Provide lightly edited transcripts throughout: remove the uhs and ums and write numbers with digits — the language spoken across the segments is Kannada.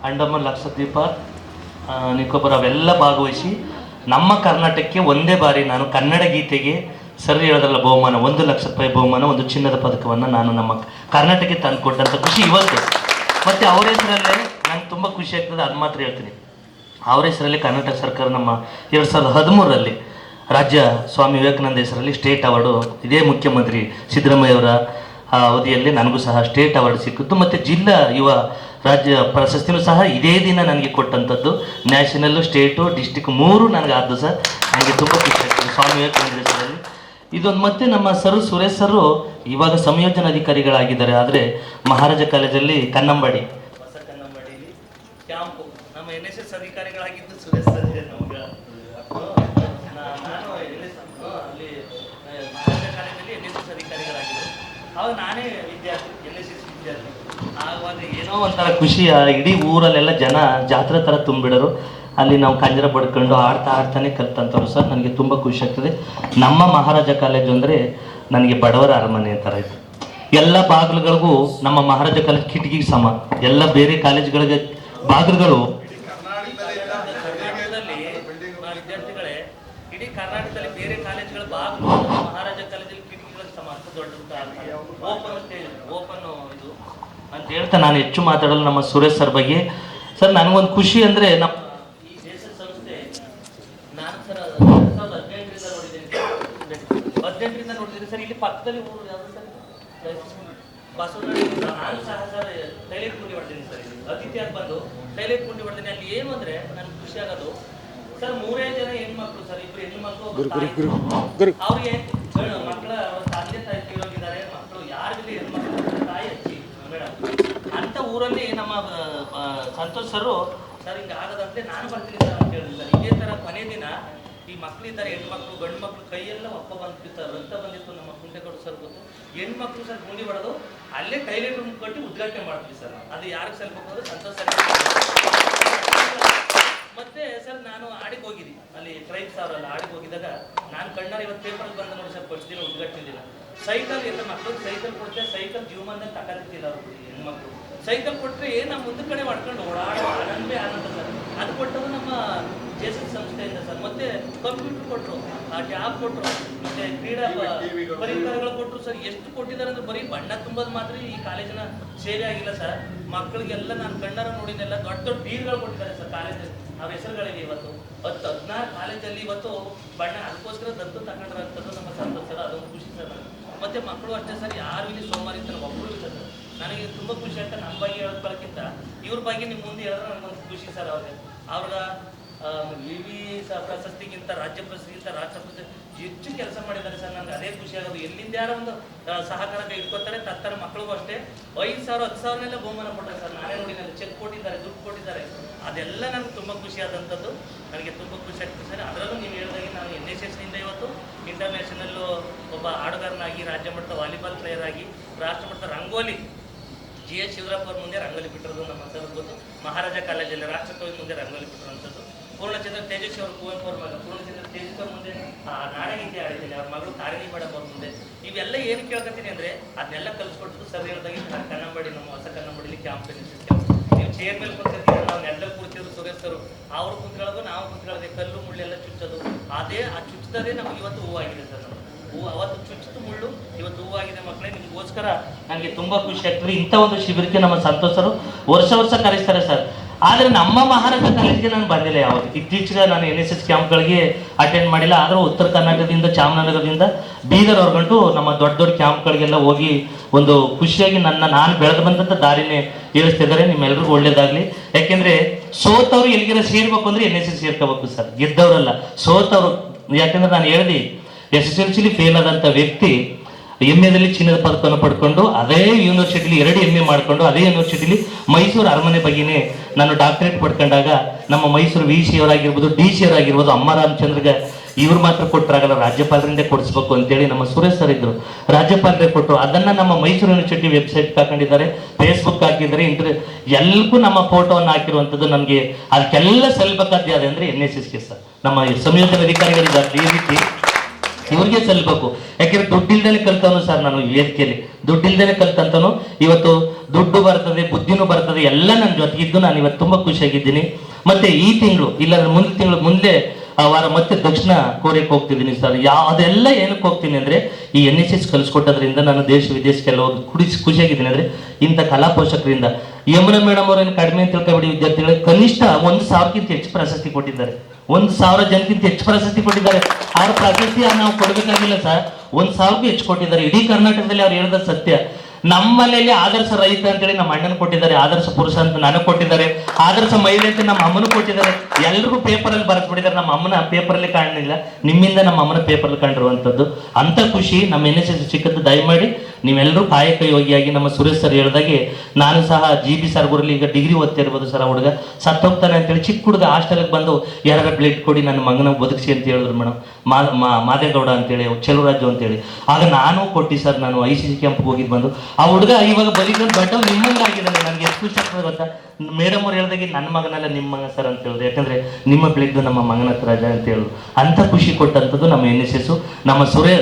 ಅಂಡಮಾನ್ ಲಕ್ಷದ್ವೀಪ, ನಿಕೋಬಾರ್ ಅವೆಲ್ಲ ಭಾಗವಹಿಸಿ ನಮ್ಮ ಕರ್ನಾಟಕಕ್ಕೆ ಒಂದೇ ಬಾರಿ ನಾನು ಕನ್ನಡ ಗೀತೆಗೆ ಸರ್ ಹೇಳೋದ್ರಲ್ಲ ಬಹುಮಾನ, 1,00,000 ರೂಪಾಯಿ ಬಹುಮಾನ, ಒಂದು ಚಿನ್ನದ ಪದಕವನ್ನು ನಾನು ನಮ್ಮ ಕರ್ನಾಟಕಕ್ಕೆ ತಂದು ಕೊಟ್ಟಂಥ ಖುಷಿ ಇವತ್ತು. ಮತ್ತು ಅವರ ಹೆಸರಲ್ಲೇ ನಂಗೆ ತುಂಬ ಖುಷಿ ಆಗ್ತದೆ, ಅದು ಮಾತ್ರ ಹೇಳ್ತೀನಿ. ಅವರ ಹೆಸರಲ್ಲಿ ಕರ್ನಾಟಕ ಸರ್ಕಾರ ನಮ್ಮ 2013ರಲ್ಲಿ ರಾಜ್ಯ ಸ್ವಾಮಿ ವಿವೇಕಾನಂದ ಹೆಸರಲ್ಲಿ ಸ್ಟೇಟ್ ಅವಾರ್ಡು, ಇದೇ ಮುಖ್ಯಮಂತ್ರಿ ಸಿದ್ದರಾಮಯ್ಯವರ ಅವಧಿಯಲ್ಲಿ ನನಗೂ ಸಹ ಸ್ಟೇಟ್ ಅವಾರ್ಡ್ ಸಿಕ್ಕಿತ್ತು. ಮತ್ತು ಜಿಲ್ಲಾ ಯುವ ರಾಜ್ಯ ಪ್ರಶಸ್ತಿನೂ ಸಹ ಇದೇ ದಿನ ನನಗೆ ಕೊಟ್ಟಂಥದ್ದು. ನ್ಯಾಷನಲ್ಲು, ಸ್ಟೇಟು, ಡಿಸ್ಟಿಕ್ 3 ನನಗೆ ಆದ್ದು ಸರ್. ನನಗೆ ತುಂಬ ಖುಷಿ ಆಗ್ತದೆ ಸ್ವಾಮಿ ವಿವೇಕಾನಂದ ಹೆಸರಲ್ಲಿ ಇದೊಂದು. ಮತ್ತು ನಮ್ಮ ಸುರೇಶ್ ಸರು ಇವಾಗ ಸಂಯೋಜನಾಧಿಕಾರಿಗಳಾಗಿದ್ದಾರೆ. ಆದರೆ ಮಹಾರಾಜ ಕಾಲೇಜಲ್ಲಿ ಕನ್ನಂಬಾಡಿ, ಹೊಸ ಕನ್ನಂಬಾಡಿಲಿ ಕ್ಯಾಂಪು ನಮ್ಮ NSS ಅಧಿಕಾರಿಗಳಾಗಿದ್ದು ಸುರೇಶ್ ಸರ್. ನಮ್ಗೆ ನಾನು ಅಲ್ಲಿ ಮಹಾರಾಜ ಕಾಲೇಜಲ್ಲಿ NSS ಅಧಿಕಾರಿಗಳಾಗಿದ್ದರು. ಅವಾಗ ನಾನೇ ವಿದ್ಯಾರ್ಥಿ, NSS ವಿದ್ಯಾರ್ಥಿ. ಆವಾಗ ಏನೋ ಒಂಥರ ಖುಷಿ, ಇಡೀ ಊರಲ್ಲೆಲ್ಲ ಜನ ಜಾತ್ರೆ ಥರ ತುಂಬಿಡೋರು. ಅಲ್ಲಿ ನಾವು ಕಂಜರ ಪಡ್ಕೊಂಡು ಆಡ್ತಾನೆ ಕಲ್ತಂಥವ್ರು ಸರ್. ನನಗೆ ತುಂಬ ಖುಷಿ ಆಗ್ತದೆ. ನಮ್ಮ ಮಹಾರಾಜ ಕಾಲೇಜು ಅಂದರೆ ನನಗೆ ಬಡವರ ಅರಮನೆ ಥರ ಇತ್ತು. ಎಲ್ಲ ಬಾಗಿಲುಗಳಿಗೂ ನಮ್ಮ ಮಹಾರಾಜ ಕಾಲೇಜ್ ಕಿಟಕಿಗೆ ಸಮ. ಎಲ್ಲ ಬೇರೆ ಕಾಲೇಜುಗಳಿಗೆ ಬಾಗಿಲುಗಳು ವಿದ್ಯಾರ್ಥಿಗಳೇ, ಇಡೀ ಕರ್ನಾಟಕದಲ್ಲಿ ಬೇರೆ ಕಾಲೇಜುಗಳ ಬಾಗಿಲು ಮಹಾರಾಜ ಕಾಲೇಜಲ್ಲಿ ಕಿಟಕಿಗಳಿಗೆ ಸಮ. ಅಂತ ದೊಡ್ಡ ಓಪನ್ ಇದು ಅಂತ ಹೇಳ್ತಾ ನಾನು ಹೆಚ್ಚು ಮಾತಾಡಲು ನಮ್ಮ ಸುರೇಶ್ ಸರ್ ಬಗ್ಗೆ. ಸರ್ ನನಗೊಂದು ಖುಷಿ ಅಂದರೆ ನಮ್ಮ ಈ ದೇಶದ ಸಂಸ್ಥೆ ನಾನು ಸರ್ 2018ರಿಂದ ನೋಡಿದ್ದೀನಿ ಸರ್. ಇಲ್ಲಿ ಪಕ್ಕದಲ್ಲಿ ಊರು ಯಾವುದು ಸರ್, ಬಸವನಹಳ್ಳಿ. ನಾನು ಸಹ ಸರ್ ಟೈಲೆಟ್ ಗುಂಡಿ ಹೊಡ್ತೀನಿ ಸರ್. ಇಲ್ಲಿ ಅತಿಥಿಯಾಗಿ ಬಂದು ಟೈಲೆಟ್ ಗುಂಡಿ ಹೊಡ್ತೀನಿ. ಅಲ್ಲಿ ಏನು ಅಂದರೆ ನನಗೆ ಖುಷಿ ಆಗೋದು ಸರ್, 3 ಜನ ಹೆಣ್ಮಕ್ಳು ಸರ್, 2 ಹೆಣ್ಮಕ್ಳು, ಅವ್ರಿಗೆ ಮಕ್ಕಳ ತಂದೆ ತಾಯಿ ತೀರೋಗಿದ್ದಾರೆ. ಮಕ್ಕಳು ಯಾರಿಗೂ ಹೆಣ್ಮಕ್ಳು ತಾಯಿ ಹಚ್ಚಿ ಮೇಡಮ್ ಅಂತ ಊರಲ್ಲಿ ನಮ್ಮ ಸಂತೋಷ್ ಸರ್ ಹಿಂಗೆ ಆಗದಂತೆ ನಾನು ಬರ್ತೀನಿ ಸರ್ ಅಂತ ಹೇಳಿದ್ರು ಸರ್. ಇದೇ ಥರ ಕೊನೆ ದಿನ ಈ ಮಕ್ಕಳಿದ್ದಾರೆ, ಹೆಣ್ಮಕ್ಳು ಗಂಡು ಮಕ್ಕಳು ಕೈಯೆಲ್ಲ ಒಪ್ಪ ಬಂದ್ಬಿಟ್ಟು ರಕ್ತ ಬಂದಿತ್ತು. ನಮ್ಮ ಕುಂಟೆಗೌಡ ಸರ್ ಗೊತ್ತು, ಹೆಣ್ಮಕ್ಳು ಸರ್ ಗುಂಡಿ ಹೊಡೆದು ಅಲ್ಲೇ ಟೈಲೆಟ್ ರೂಮ್ ಕಟ್ಟಿ ಉದ್ಘಾಟನೆ ಮಾಡ್ತೀವಿ ಸರ್. ಅದು ಯಾರಿಗೆ ಸ್ವಲ್ಪ ಹೋಗೋದು ಸಂತೋಷ್ ಸರ್. ಮತ್ತೆ ಸರ್ ನಾನು ಆಡಿಗೆ ಹೋಗಿದ್ದೆ, ಅಲ್ಲಿ ಟ್ರೈಬ್ಸ್ ಅವರಲ್ಲ ಆಡಿಗೆ ಹೋಗಿದ್ದಾಗ ನಾನು ಕಣ್ಣಾರೆ ಇವತ್ತು ಪೇಪರ್ ಬಂದ ನೋಡಿ ಸರ್, ಫಸ್ಟ್ ದಿನ ಉದ್ಘಾಟನೆ ದಿನ ಸೈಕಲ್ ಎಲ್ಲ ಮಕ್ಕಳು ಸೈಕಲ್ ಕೊಡ್ತೇವೆ. ಸೈಕಲ್ ಜೀವಮಾನದಲ್ಲಿ ತಗೊಳ್ತಿಲ್ಲ ಅವರು ಹೆಣ್ಮಕ್ಳು. ಸೈಕಲ್ ಕೊಟ್ಟರೆ ನಮ್ಮ ಮುಂದೆ ಕಡೆ ಮಾಡ್ಕೊಂಡು ಓಡಾಡೋ ಆನಂದವೇ ಆನಂದ ಸರ್. ಅದು ಕೊಟ್ಟರು ನಮ್ಮ JSS ಸಂಸ್ಥೆಯಿಂದ ಸರ್. ಮತ್ತೆ ಕಂಪ್ಯೂಟರ್ ಕೊಟ್ಟರು, ಟ್ಯಾಬ್ ಕೊಟ್ಟರು, ಮತ್ತೆ ಕ್ರೀಡಾ ಪರಿಕರಗಳು ಕೊಟ್ಟರು ಸರ್. ಎಷ್ಟು ಕೊಟ್ಟಿದ್ದಾರೆ ಅಂದ್ರೆ ಬರೀ ಬಣ್ಣ ತುಂಬೋದು ಮಾತ್ರ ಈ ಕಾಲೇಜಿನ ಸೇವೆ ಆಗಿಲ್ಲ ಸರ್. ಮಕ್ಕಳಿಗೆಲ್ಲ ನಾನು ಕಣ್ಣಾರ ನೋಡಿನೆಲ್ಲ ದೊಡ್ಡ ದೊಡ್ಡ ಬೀರ್ಗಳು ಕೊಟ್ಟಿದ್ದಾರೆ ಸರ್ ಕಾಲೇಜಲ್ಲಿ. ಅವ್ರ ಹೆಸರುಗಳಿವೆ ಇವತ್ತು 10-16 ಕಾಲೇಜಲ್ಲಿ ಇವತ್ತು ಬಣ್ಣ. ಅದಕ್ಕೋಸ್ಕರ ದತ್ತು ತಗೊಂಡ್ರಂಥದ್ದು ನಮ್ಮ ಸಂತೋಷ ಸರ್. ಅದೊಂದು ಖುಷಿ ಸರ್ ನನಗೆ. ಮತ್ತು ಮಕ್ಕಳು ಅಷ್ಟೇ ಸರ್, ಯಾರು ಇಲ್ಲಿ ಸೋಮವಾರ ಇರ್ತಾರೆ ಒಬ್ಬರು ಇಲ್ಲ ಸರ್. ನನಗೆ ತುಂಬ ಖುಷಿ ಅಂತ ನಮ್ಮ ಬಗ್ಗೆ ಹೇಳೋದಕ್ಕಿಂತ ಇವ್ರ ಬಗ್ಗೆ ನಿಮ್ಮ ಮುಂದೆ ಹೇಳಿದ್ರೆ ನನಗೊಂದು ಖುಷಿ ಸರ್. ಅವ್ರ ವಿವಿ ಪ್ರಶಸ್ತಿಗಿಂತ ರಾಜ್ಯ ಪ್ರಶಸ್ತಿಗಿಂತ ರಾಷ್ಟ್ರ ಪ್ರಶಸ್ತಿ ಹೆಚ್ಚು ಕೆಲಸ ಮಾಡಿದ್ದಾರೆ ಸರ್. ನನಗೆ ಅದೇ ಖುಷಿ ಆಗೋದು. ಎಲ್ಲಿಂದ ಯಾರೋ ಒಂದು ಸಹಕಾರ ಇಟ್ಕೋತಾರೆ, ತತ್ತರ ಮಕ್ಕಳಿಗೂ ಅಷ್ಟೇ 5,000 10,000 ಬಹುಮಾನ ಕೊಡ್ತಾರೆ ಸರ್. ನಾನೇ ನೋಡಿ ನನಗೆ ಚೆಕ್ ಕೊಟ್ಟಿದ್ದಾರೆ, ದುಡ್ಡು ಕೊಟ್ಟಿದ್ದಾರೆ. ಅದೆಲ್ಲ ನನಗೆ ತುಂಬ ಖುಷಿ ಆದಂಥದ್ದು. ನನಗೆ ತುಂಬ ಖುಷಿ ಆಗ್ತದೆ ಸರ್. ಅದರಲ್ಲೂ ನೀವು ಹೇಳಿದಾಗೆ ನಾನು NSSನಿಂದ ಇವತ್ತು ಇಂಟರ್ನ್ಯಾಷನಲ್ಲು ಒಬ್ಬ ಆಟಗಾರನಾಗಿ, ರಾಜ್ಯ ಮಟ್ಟದ ವಾಲಿಬಾಲ್ ಪ್ಲೇಯರ್ ಆಗಿ, ರಾಷ್ಟ್ರ ಮಟ್ಟದ ರಂಗೋಲಿ GH ಶಿವರಾಪ್ ಅವ್ರ ಮುಂದೆ ರಂಗೋಲಿ ಬಿಟ್ಟಿರೋದು ನಮ್ಮ ಸರ್ ಗೊತ್ತು. ಮಹಾರಾಜ ಕಾಲೇಜಲ್ಲಿ ರಾಷ್ಟ್ರಕವಿ ಮುಂದೆ ರಂಗೋಲಿ ಬಿಟ್ಟಿರುವಂಥದ್ದು. ಪೂರ್ಣಚಂದ್ರ ತೇಜಸ್ವಿ ಅವರು, ಕುವೆಂಪು ಅವ್ರ ಮಗ ಪೂರ್ಣಚಂದ್ರ ತೇಜಸ್ವಿ ಅವ್ರ ಮುಂದೆ ನಾಡಗೀತೆ ಆಡಿದ್ದೀನಿ. ಅವ್ರ ಮಗಳು ತಾರಿಣಿ ಮೇಡಮ್ ಅವ್ರ ಮುಂದೆ. ಇವೆಲ್ಲ ಏನು ಕೇಳ್ಕೊತೀನಿ ಅಂದರೆ ಅದನ್ನೆಲ್ಲ ಕಲಿಸ್ಕೊಟ್ಟು ಸರ್ ಹೇಳಿದಾಗೆ ಕನ್ನಂಬಾಡಿ, ನಮ್ಮ ಹೊಸ ಕನ್ನಂಬಾಡಿಲಿ ಕ್ಯಾಂಪ್ ನೀವು ಚೇರ್ ಮೇಲೆ ಕುಂತಿರ್ತೀವಿ, ನಾವು ನೆಲ್ಲಲ್ಲಿ ಕೂರ್ತಿದ್ರು ಸುರೇಶ್ ಸರ್. ಅವ್ರು ಕುಂತ್ಕೊಳ್ಳೋದು, ನಾವು ಕುಂತ್ಕೊಳ್ಳೋದೆ, ಕಲ್ಲು ಮುಳ್ಳೆಲ್ಲ ಚುಚ್ಚೋದು. ಅದೇ ಆ ಚುಚ್ಚದೇ ನಮಗೆ ಇವತ್ತು ಹೂವಾಗಿದೆ ಸರ್. ನಮಗೆ ಅವತ್ತು ಚುಚ್ಚಿತು ಮುಳ್ಳು, ಇವತ್ತು ಹೂವಾಗಿದೆ. ಮಕ್ಕಳೇ ನಿಮಗೋಸ್ಕರ ನನಗೆ ತುಂಬ ಖುಷಿ ಆಗ್ತದೆ. ಇಂಥ ಒಂದು ಶಿಬಿರಕ್ಕೆ ನಮ್ಮ ಸಂತೋಷರು ವರ್ಷ ಕರೆಸ್ತಾರೆ ಸರ್. ಆದರೆ ನಮ್ಮ ಮಹಾರಾಜ ಕಾಲೇಜಿಗೆ ನಾನು ಬಂದಿಲ್ಲ ಯಾವುದು. ಇತ್ತೀಚೆಗೆ ನಾನು NSS ಕ್ಯಾಂಪ್ಗಳಿಗೆ ಅಟೆಂಡ್ ಮಾಡಿಲ್ಲ. ಆದರೂ ಉತ್ತರ ಕರ್ನಾಟಕದಿಂದ, ಚಾಮರಾಜನಗರದಿಂದ, ಬೀದರ್ ಅವ್ರಿಗಂಟು ನಮ್ಮ ದೊಡ್ಡ ಕ್ಯಾಂಪ್ಗಳಿಗೆಲ್ಲ ಹೋಗಿ ಒಂದು ಖುಷಿಯಾಗಿ ನಾನು ಬೆಳೆದು ಬಂದಂಥ ದಾರಿನೇ ಹೇಳಿಸ್ತಿದ್ದಾರೆ. ನಿಮ್ಮೆಲ್ಲರಿಗೂ ಒಳ್ಳೇದಾಗಲಿ. ಯಾಕೆಂದರೆ ಸೋತವ್ರು ಎಲ್ಲಿಗೆಲ್ಲ ಸೇರ್ಬೇಕು ಅಂದರೆ NSS ಸೇರ್ಕೋಬೇಕು ಸರ್, ಗೆದ್ದವರಲ್ಲ ಸೋತವರು. ಯಾಕೆಂದ್ರೆ ನಾನು ಹೇಳಿದೆ, SSLCಲಿ ಫೇಲ್ ಆದಂಥ ವ್ಯಕ್ತಿ MAದಲ್ಲಿ ಚಿನ್ನದ ಪದಕವನ್ನು ಪಡ್ಕೊಂಡು ಅದೇ ಯೂನಿವರ್ಸಿಟಿಲಿ 2 MA ಮಾಡಿಕೊಂಡು ಅದೇ ಯೂನಿವರ್ಸಿಟಿಲಿ ಮೈಸೂರು ಅರಮನೆ ಬಗ್ಗೆನೇ ನಾನು ಡಾಕ್ಟರೇಟ್ ಪಡ್ಕೊಂಡಾಗ ನಮ್ಮ ಮೈಸೂರು VC ಅವರಾಗಿರ್ಬೋದು, DC ಅವರಾಗಿರ್ಬೋದು, ಅಮ್ಮ ರಾಮಚಂದ್ರಗೆ ಇವ್ರು ಮಾತ್ರ ಕೊಟ್ಟರಾಗಲ್ಲ, ರಾಜ್ಯಪಾಲರಿಂದ ಕೊಡಿಸ್ಬೇಕು ಅಂತೇಳಿ ನಮ್ಮ ಸುರೇಶ್ ಸರ್ ಇದ್ರು, ರಾಜ್ಯಪಾಲರೇ ಕೊಟ್ಟರು. ಅದನ್ನು ನಮ್ಮ ಮೈಸೂರು ಯೂನಿವರ್ಸಿಟಿ ವೆಬ್ಸೈಟ್ ಹಾಕೊಂಡಿದ್ದಾರೆ, ಫೇಸ್ಬುಕ್ ಹಾಕಿದ್ದಾರೆ, ಎಲ್ಲಕ್ಕೂ ನಮ್ಮ ಫೋಟೋವನ್ನು ಹಾಕಿರುವಂಥದ್ದು. ನಮಗೆ ಅದಕ್ಕೆಲ್ಲ ಸಲ್ಲಬೇಕಾದ್ದೆ ಅಂದರೆ NSSಗೆ ಸರ್. ನಮ್ಮ ಸಂಯೋಜನೆ ಅಧಿಕಾರಿಗಳಿದ್ದಾರೆ. ಈ ರೀತಿ ಇವ್ರಿಗೆ ಸಲ್ಬೇಕು. ಯಾಕೆಂದ್ರೆ ದುಡ್ಡಿಲ್ದೇನೆ ಕಲ್ತವನು ಸರ್ ನಾನು ವೇದಿಕೆಯಲ್ಲಿ, ದುಡ್ಡಿಲ್ದೇನೆ ಕಲ್ತಂತನು. ಇವತ್ತು ದುಡ್ಡು ಬರ್ತದೆ, ಬುದ್ಧಿನೂ ಬರ್ತದೆ, ಎಲ್ಲ ನನ್ನ ಜೊತೆಗಿದ್ದು ನಾನು ಇವತ್ತು ತುಂಬಾ ಖುಷಿಯಾಗಿದ್ದೀನಿ. ಮತ್ತೆ ಈ ತಿಂಗಳು ಇಲ್ಲ ಮುಂದಿನ ತಿಂಗಳು ಮುಂದೆ ಆ ವಾರ ಮತ್ತೆ ದಕ್ಷಿಣ ಕೋರಿಯಕ್ಕೆ ಹೋಗ್ತಿದ್ದೀನಿ ಸರ್. ಅದೆಲ್ಲ ಏನಕ್ಕೆ ಹೋಗ್ತೀನಿ ಅಂದ್ರೆ ಈ NSS ಕಲಿಸ್ಕೊಟ್ಟದ್ರಿಂದ ನಾನು ದೇಶ ವಿದೇಶಕ್ಕೆಲ್ಲ ಹೋಗಿ ಖುಷಿಯಾಗಿದ್ದೀನಿ. ಅಂದ್ರೆ ಇಂಥ ಕಲಾ ಪೋಷಕರಿಂದ ಯಮುನಾ ಮೇಡಮ್ ಅವರೇನು ಕಡಿಮೆ ಅಂತ ತಿಳ್ಕೊಬೇಡಿ, ವಿದ್ಯಾರ್ಥಿಗಳಿಗೆ ಕನಿಷ್ಠ 1,000ಕ್ಕಿಂತ ಹೆಚ್ಚು ಪ್ರಶಸ್ತಿ ಕೊಟ್ಟಿದ್ದಾರೆ. 1,000 ಜನಕ್ಕಿಂತ ಹೆಚ್ಚು ಪ್ರಶಸ್ತಿ ಕೊಟ್ಟಿದ್ದಾರೆ. ಅವ್ರ ಪ್ರಶಸ್ತಿ ನಾವು ಕೊಡ್ಬೇಕಾಗಿಲ್ಲ ಸರ್, 1,000ಕ್ಕೂ ಹೆಚ್ಚು ಕೊಟ್ಟಿದ್ದಾರೆ. ಇಡೀ ಕರ್ನಾಟಕದಲ್ಲಿ ಅವ್ರು ಹೇಳಿದ ಸತ್ಯ. ನಮ್ಮ ಮನೆಯಲ್ಲಿ ಆದರ್ಶ ರೈತ ಅಂತೇಳಿ ನಮ್ಮ ಅಣ್ಣನ ಕೊಟ್ಟಿದ್ದಾರೆ, ಆದರ್ಶ ಪುರುಷ ಅಂತ ನನಗೆ ಕೊಟ್ಟಿದ್ದಾರೆ, ಆದರ್ಶ ಮಹಿಳೆ ಅಂತ ನಮ್ಮ ಅಮ್ಮನ ಕೊಟ್ಟಿದ್ದಾರೆ. ಎಲ್ರಿಗೂ ಪೇಪರಲ್ಲಿ ಬರೆಸ್ಬಿಟ್ಟಿದ್ದಾರೆ. ನಮ್ಮ ಅಮ್ಮನ ಪೇಪರಲ್ಲಿ ಕಾಣಲಿಲ್ಲ, ನಿಮ್ಮಿಂದ ನಮ್ಮ ಅಮ್ಮನ ಪೇಪರಲ್ಲಿ ಕಂಡಿರುವಂಥದ್ದು. ಅಂತ ಖುಷಿ ನಮ್ಮ NSS ಸಿಕ್ಕದ್ದು. ದಯಮಾಡಿ ನೀವೆಲ್ಲರೂ ಕಾಯಕ ಯೋಗಿಯಾಗಿ ನಮ್ಮ ಸುರೇಶ್ ಸರ್ ಹೇಳ್ದಾಗೆ ನಾನು ಸಹ GB ಸರ್ಗುರಲ್ಲಿ ಈಗ ಡಿಗ್ರಿ ಓದ್ತಿರ್ಬೋದು ಸರ್. ಆ ಹುಡುಗ ಸತ್ತೋಗ್ತಾನೆ ಅಂತೇಳಿ ಚಿಕ್ಕ ಹುಡುಗ ಹಾಸ್ಟೆಲ್ಗೆ ಬಂದು ಯಾರ ಬ್ಲೇಡ್ ಕೊಡಿ ನನ್ನ ಮಗನ ಬದುಕಿಸಿ ಅಂತ ಹೇಳಿದ್ರು ಮೇಡಮ್. ಮಾದೇಗೌಡ ಅಂತೇಳಿ, ಚೆಲುವರಾಜು ಅಂತೇಳಿ. ಆಗ ನಾನು ಕೊಟ್ಟು ಸರ್, ನಾನು ICC ಕ್ಯಾಂಪ್ಗೆ ಹೋಗಿದ್ದು ಬಂದು ಆ ಹುಡುಗ ಇವಾಗ ಬಲಿಗಳು ಬಟ್ ನಿಮ್ಮಂಗೆ ಆಗಿದ್ದಾನೆ. ನನಗೆ ಎಷ್ಟು ಖುಷಿ ಆಗ್ತದೆ ಗೊತ್ತಾ, ಮೇಡಮ್ ಅವ್ರು ಹೇಳ್ದಾಗೆ ನನ್ನ ಮಗನೆಲ್ಲ ನಿಮ್ಮ ಮಗ ಸರ್ ಅಂತ ಹೇಳಿದ್ರು. ಯಾಕಂದ್ರೆ ನಿಮ್ಮ ಬ್ಲೇಡ್ ನಮ್ಮ ಮಗನ ಹತ್ರ ಅಂತ ಹೇಳಿದ್ರು. ಅಂತ ಖುಷಿ ಕೊಟ್ಟಂಥದ್ದು ನಮ್ಮ NSS.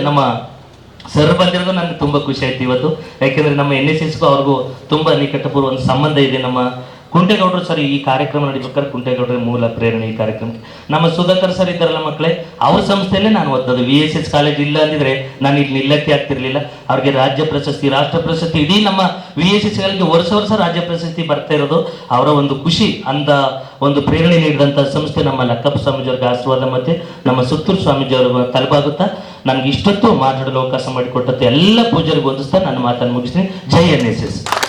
ನಮ್ಮ ಸರ್ ಬಂದಿರೋದು ನನಗೆ ತುಂಬ ಖುಷಿ ಆಯ್ತು ಇವತ್ತು. ಯಾಕೆಂದ್ರೆ ನಮ್ಮ NSSಗೂ ಅವ್ರಿಗೂ ತುಂಬ ನಿಕಟಪೂರ್ವ ಒಂದು ಸಂಬಂಧ ಇದೆ. ನಮ್ಮ ಕುಂಟೇಗೌಡರು ಸರ್ ಈ ಕಾರ್ಯಕ್ರಮ ನಡಿಬೇಕಾದ್ರೆ ಕುಂಟೇಗೌಡರ ಮೂಲ ಪ್ರೇರಣೆ ಈ ಕಾರ್ಯಕ್ರಮಕ್ಕೆ. ನಮ್ಮ ಸುಧಾಕರ್ ಸರ್ ಇದ್ದಾರಲ್ಲ ಮಕ್ಕಳೇ, ಅವ್ರ ಸಂಸ್ಥೆಯಲ್ಲೇ ನಾನು ಓದೋದು. VSS ಕಾಲೇಜ್ ಇಲ್ಲ ಅಂದಿದ್ರೆ ನಾನು ಇಲ್ಲಿ ನಿಲ್ಲಕ್ಕೆ ಆಗ್ತಿರ್ಲಿಲ್ಲ. ಅವ್ರಿಗೆ ರಾಜ್ಯ ಪ್ರಶಸ್ತಿ, ರಾಷ್ಟ್ರ ಪ್ರಶಸ್ತಿ, ಇಡೀ ನಮ್ಮ VSS ಗಳಿಗೆ ವರ್ಷ ರಾಜ್ಯ ಪ್ರಶಸ್ತಿ ಬರ್ತಾ ಇರೋದು ಅವರ ಒಂದು ಖುಷಿ. ಅಂತ ಒಂದು ಪ್ರೇರಣೆ ನೀಡಿದಂಥ ಸಂಸ್ಥೆ ನಮ್ಮ ಲಕ್ಕಪ್ಪ ಸ್ವಾಮೀಜಿಯವ್ರಿಗೆ ಆಶೀರ್ವಾದ, ಮತ್ತೆ ನಮ್ಮ ಸುತ್ತೂರು ಸ್ವಾಮೀಜಿಯವ್ರ ತಲುಪಾಗುತ್ತಾ ನನಗೆ ಇಷ್ಟೊತ್ತು ಮಾತಾಡಲು ಅವಕಾಶ ಮಾಡಿಕೊಟ್ಟಂತೆ ಎಲ್ಲ ಪೂಜಾರಿಗೆ ಹೊಂದಿಸ್ತಾ ನನ್ನ ಮಾತನ್ನು ಮುಗಿಸ್ತೀನಿ. ಜೈ NSS.